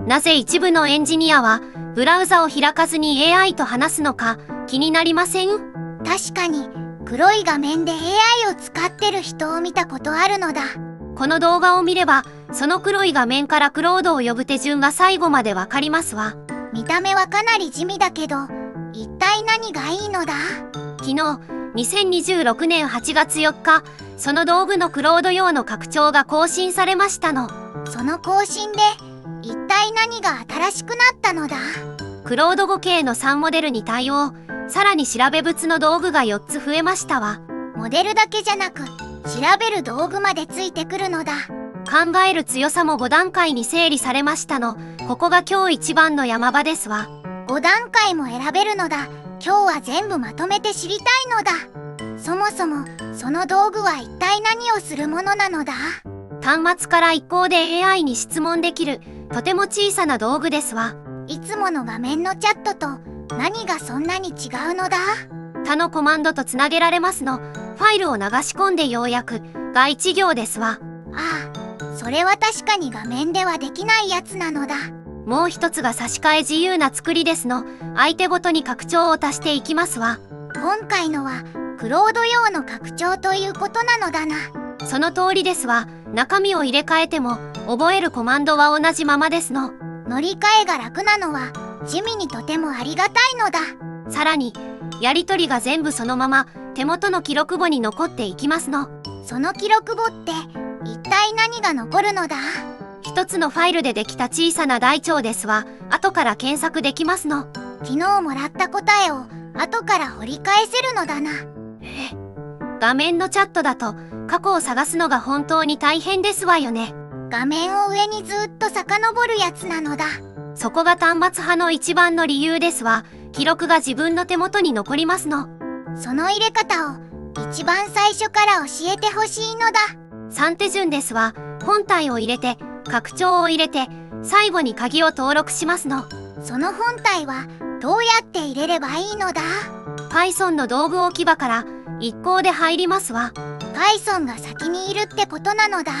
なぜ一部のエンジニアはブラウザを開かずに AI と話すのか気になりません？確かに黒い画面で AI を使ってる人を見たことあるのだ。この動画を見ればその黒い画面からクロードを呼ぶ手順が最後までわかりますわ。見た目はかなり地味だけど、一体何がいいのだ？昨日2026年8月4日、その道具のクロード用の拡張が更新されましたの。その更新で一体何が新しくなったのだ？クロード5系の3モデルに対応、さらに調べ物の道具が4つ増えましたわ。モデルだけじゃなく調べる道具までついてくるのだ。考える強さも5段階に整理されましたの。ここが今日一番の山場ですわ。5段階も選べるのだ。今日は全部まとめて知りたいのだ。そもそもその道具は一体何をするものなのだ？端末から一行で AI に質問できるとても小さな道具ですわ。いつもの画面のチャットと何がそんなに違うのだ？他のコマンドとつなげられますの。ファイルを流し込んで要約が1行ですわ。ああ、それは確かに画面ではできないやつなのだ。もう一つが差し替え自由な作りですの。相手ごとに拡張を足していきますわ。今回のはクロード用の拡張ということなのだな。その通りですわ。中身を入れ替えても覚えるコマンドは同じままですの。乗り換えが楽なのは地味にとてもありがたいのだ。さらにやり取りが全部そのまま手元の記録簿に残っていきますの。その記録簿って一体何が残るのだ？一つのファイルでできた小さな台帳ですわ。後から検索できますの。昨日もらった答えを後から掘り返せるのだな。画面のチャットだと過去を探すのが本当に大変ですわよね。画面を上にずっと遡るやつなのだ。そこが端末派の一番の理由ですわ。記録が自分の手元に残りますの。その入れ方を一番最初から教えてほしいのだ。3手順ですわ。本体を入れて拡張を入れて最後に鍵を登録しますの。その本体はどうやって入れればいいのだ？ Python の道具置き場から一行で入りますわ。 Python が先にいるってことなのだ。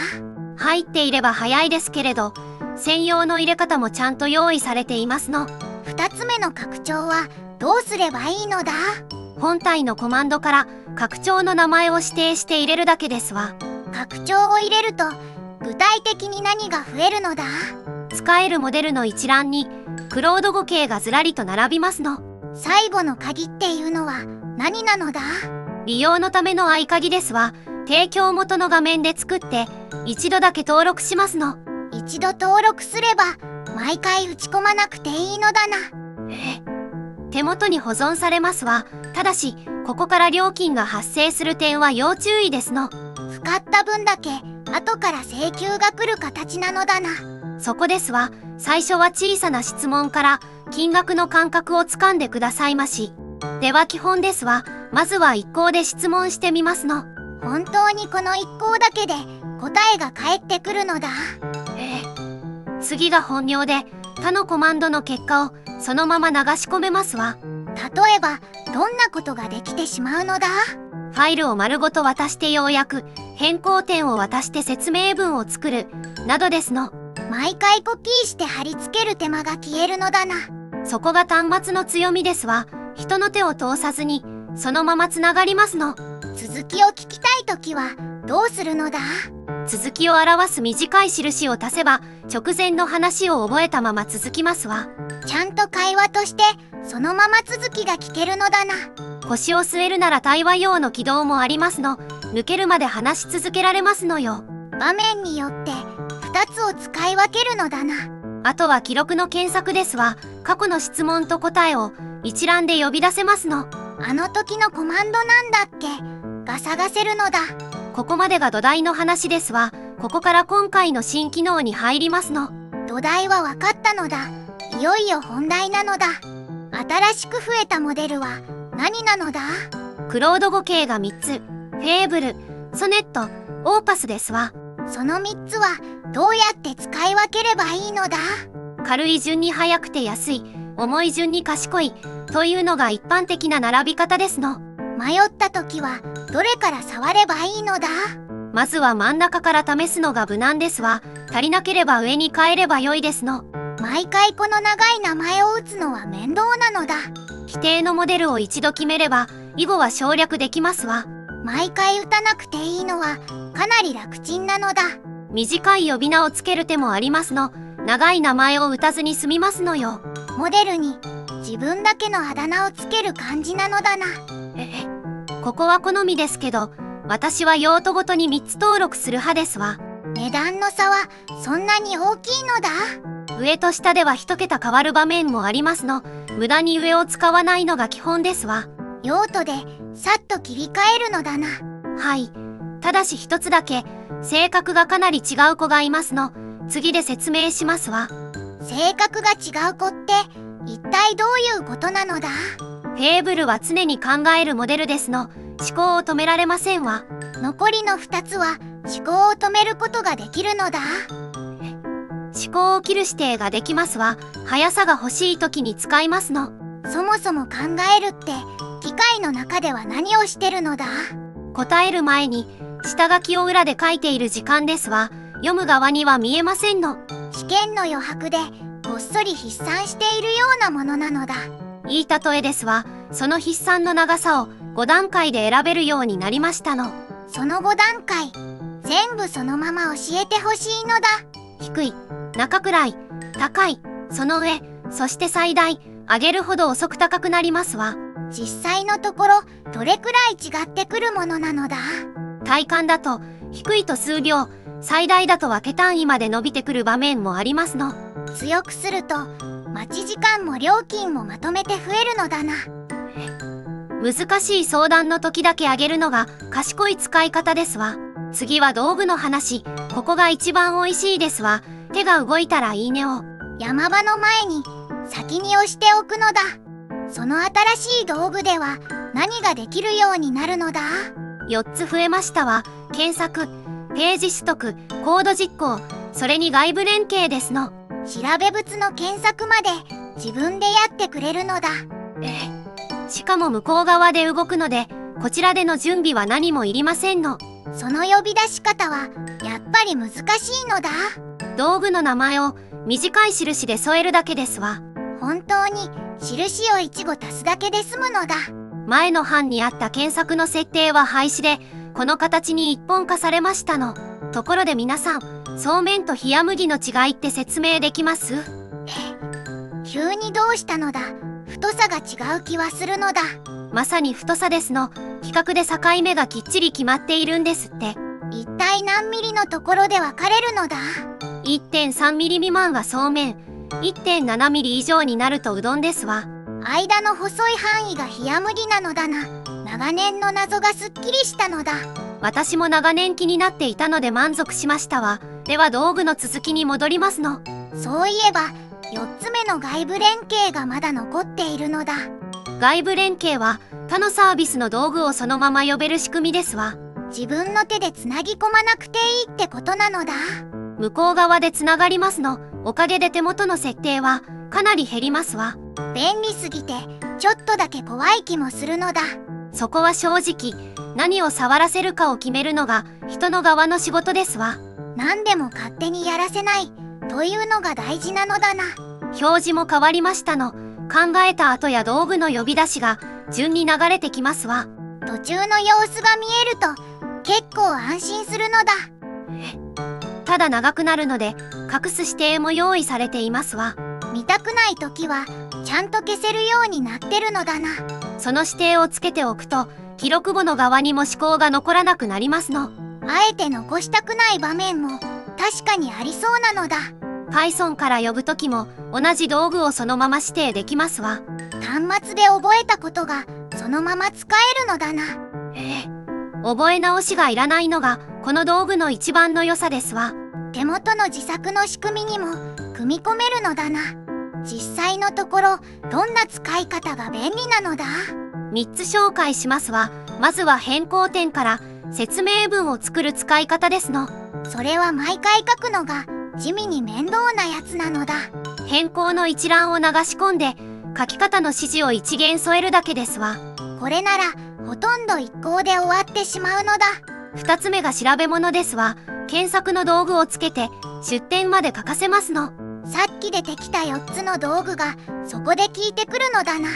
入っていれば早いですけれど、専用の入れ方もちゃんと用意されていますの。2つ目の拡張はどうすればいいのだ？本体のコマンドから拡張の名前を指定して入れるだけですわ。拡張を入れると具体的に何が増えるのだ？使えるモデルの一覧にクロード5系がずらりと並びますの。最後の鍵っていうのは何なのだ？利用のための合鍵ですわ。提供元の画面で作って一度だけ登録しますの。一度登録すれば毎回打ち込まなくていいのだな。手元に保存されますわ。ただしここから料金が発生する点は要注意ですの。使った分だけ後から請求が来る形なのだな。そこですわ。最初は小さな質問から金額の感覚をつかんでくださいまし。では基本ですわ。まずは一行で質問してみますの。本当にこの一行だけで答えが返ってくるのだ？次が本業で他のコマンドの結果をそのまま流し込めますわ。例えばどんなことができてしまうのだ？ファイルを丸ごと渡して要約、変更点を渡して説明文を作るなどですの。毎回コピーして貼り付ける手間が消えるのだな。そこが端末の強みですわ。人の手を通さずにそのままつながりますの。続きを聞きたいときはどうするのだ？続きを表す短い印を足せば直前の話を覚えたまま続きますわ。ちゃんと会話としてそのまま続きが聞けるのだな。腰を据えるなら対話用の起動もありますの。抜けるまで話し続けられますのよ。場面によって2つを使い分けるのだな。あとは記録の検索ですわ。過去の質問と答えを一覧で呼び出せますの。あの時のコマンドなんだっけが探せるのだ。ここまでが土台の話ですわ。ここから今回の新機能に入りますの。土台は分かったのだ。いよいよ本題なのだ。新しく増えたモデルは何なのだ？クロード5系が3つ、フェーブル、ソネット、オーパスですわ。その3つはどうやって使い分ければいいのだ？軽い順に速くて安い、重い順に賢いというのが一般的な並び方ですの。迷った時はどれから触ればいいのだ？まずは真ん中から試すのが無難ですわ。足りなければ上に変えれば良いですの。毎回この長い名前を打つのは面倒なのだ。規定のモデルを一度決めれば以後は省略できますわ。毎回打たなくていいのはかなり楽ちんなのだ。短い呼び名をつける手もありますの。長い名前を打たずに済みますのよ。モデルに自分だけのあだ名をつける感じなのだな。ここは好みですけど、私は用途ごとに3つ登録する派ですわ。値段の差はそんなに大きいのだ。上と下では1桁変わる場面もありますの。無駄に上を使わないのが基本ですわ。用途でさっと切り替えるのだな。はい。ただし一つだけ、性格がかなり違う子がいますの。次で説明しますわ。性格が違う子って一体どういうことなのだ？フェーブルは常に考えるモデルですの。思考を止められませんわ。残りの2つは思考を止めることができるのだ。思考を切る指定ができますわ。速さが欲しい時に使いますの。そもそも考えるって機械の中では何をしてるのだ？答える前に下書きを裏で書いている時間ですわ。読む側には見えませんの。試験の余白でこっそり筆算しているようなものなのだ。いい例えですわ。その筆算の長さを5段階で選べるようになりましたの。その5段階全部そのまま教えてほしいのだ。低い、中くらい、高い、その上、そして最大。上げるほど遅く高くなりますわ。実際のところどれくらい違ってくるものなのだ？体感だと低いと数秒、最大だと分け単位まで伸びてくる場面もありますの。強くすると待ち時間も料金もまとめて増えるのだな。難しい相談の時だけ上げるのが賢い使い方ですわ。次は道具の話。ここが一番美味しいですわ。手が動いたらいいねを。山場の前に先に押しておくのだ。その新しい道具では何ができるようになるのだ？4つ増えましたわ。検索、ページ取得、コード実行、それに外部連携ですの。調べ物の検索まで自分でやってくれるのだ。しかも向こう側で動くので、こちらでの準備は何もいりませんの。その呼び出し方はやっぱり難しいのだ。道具の名前を短い印で添えるだけですわ。本当に印を1語足すだけで済むのだ。前の版にあった検索の設定は廃止で、この形に一本化されましたの。ところで皆さん、そうめんと冷麦の違いって説明できます？急にどうしたのだ？太さが違う気はするのだ。まさに太さですの。比較で境目がきっちり決まっているんですって。一体何ミリのところで分かれるのだ？ 1.3 ミリ未満がそうめん、1.7 ミリ以上になるとうどんですわ。間の細い範囲が冷麦なのだな。長年の謎がすっきりしたのだ。私も長年気になっていたので満足しましたわ。では道具の続きに戻りますの。そういえば4つ目の外部連携がまだ残っているのだ。外部連携は他のサービスの道具をそのまま呼べる仕組みですわ。自分の手でつなぎ込まなくていいってことなのだ。向こう側でつながりますの。おかげで手元の設定はかなり減りますわ。便利すぎてちょっとだけ怖い気もするのだ。そこは正直、何を触らせるかを決めるのが人の側の仕事ですわ。何でも勝手にやらせないというのが大事なのだな。表示も変わりましたの。考えた後や道具の呼び出しが順に流れてきますわ。途中の様子が見えると結構安心するのだ。ただ長くなるので隠す指定も用意されていますわ。見たくない時はちゃんと消せるようになってるのだな。その指定をつけておくと記録簿の側にも思考が残らなくなりますの。あえて残したくない場面も確かにありそうなのだ。Python から呼ぶ時も同じ道具をそのまま指定できますわ。端末で覚えたことがそのまま使えるのだな。覚え直しがいらないのがこの道具の一番の良さですわ。手元の自作の仕組みにも組み込めるのだな。実際のところどんな使い方が便利なのだ？3つ紹介しますわ。まずは変更点から説明文を作る使い方ですの。それは毎回書くのが地味に面倒なやつなのだ。変更の一覧を流し込んで書き方の指示を一元添えるだけですわ。これならほとんど一行で終わってしまうのだ。2つ目が調べ物ですわ。検索の道具をつけて出典まで書かせますの。さっき出てきた4つの道具がそこで聞いてくるのだな。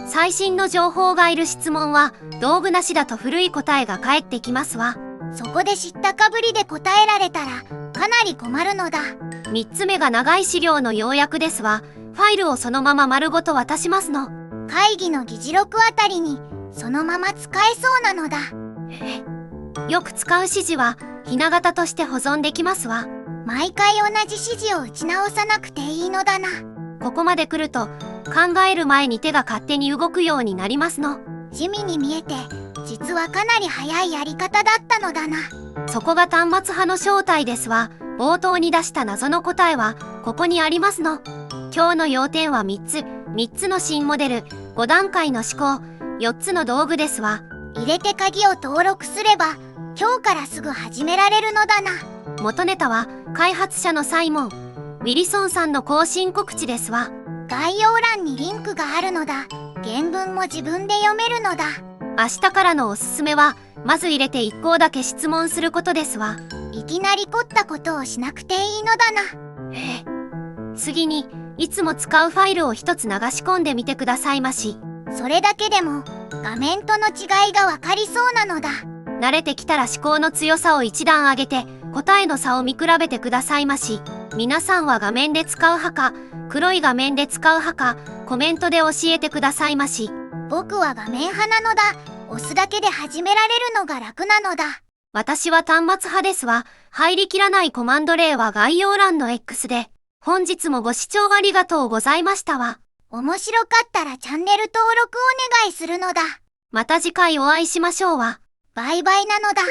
最新の情報がいる質問は道具なしだと古い答えが返ってきますわ。そこで知ったかぶりで答えられたらかなり困るのだ。3つ目が長い資料の要約ですわ。ファイルをそのまま丸ごと渡しますの。会議の議事録あたりにそのまま使えそうなのだ。よく使う指示はひな形として保存できますわ。毎回同じ指示を打ち直さなくていいのだな。ここまで来ると考える前に手が勝手に動くようになりますの。地味に見えて実はかなり早いやり方だったのだな。そこが端末派の正体ですわ。冒頭に出した謎の答えはここにありますの。今日の要点は3つの新モデル、5段階の思考、4つの道具ですわ。入れて鍵を登録すれば今日からすぐ始められるのだな。元ネタは開発者のサイモン・ウィリソンさんの更新告知ですわ。概要欄にリンクがあるのだ。原文も自分で読めるのだ。明日からのおすすめはまず入れて1項だけ質問することですわ。いきなり凝ったことをしなくていいのだな。次にいつも使うファイルを1つ流し込んでみてくださいまし。それだけでも画面との違いがわかりそうなのだ。慣れてきたら思考の強さを一段上げて答えの差を見比べてくださいまし。皆さんは画面で使う派か黒い画面で使う派かコメントで教えてくださいまし。僕は画面派なのだ。押すだけで始められるのが楽なのだ。私は端末派ですわ。入りきらないコマンド例は概要欄の X で。本日もご視聴ありがとうございましたわ。面白かったらチャンネル登録お願いするのだ。また次回お会いしましょうわ。バイバイなのだ。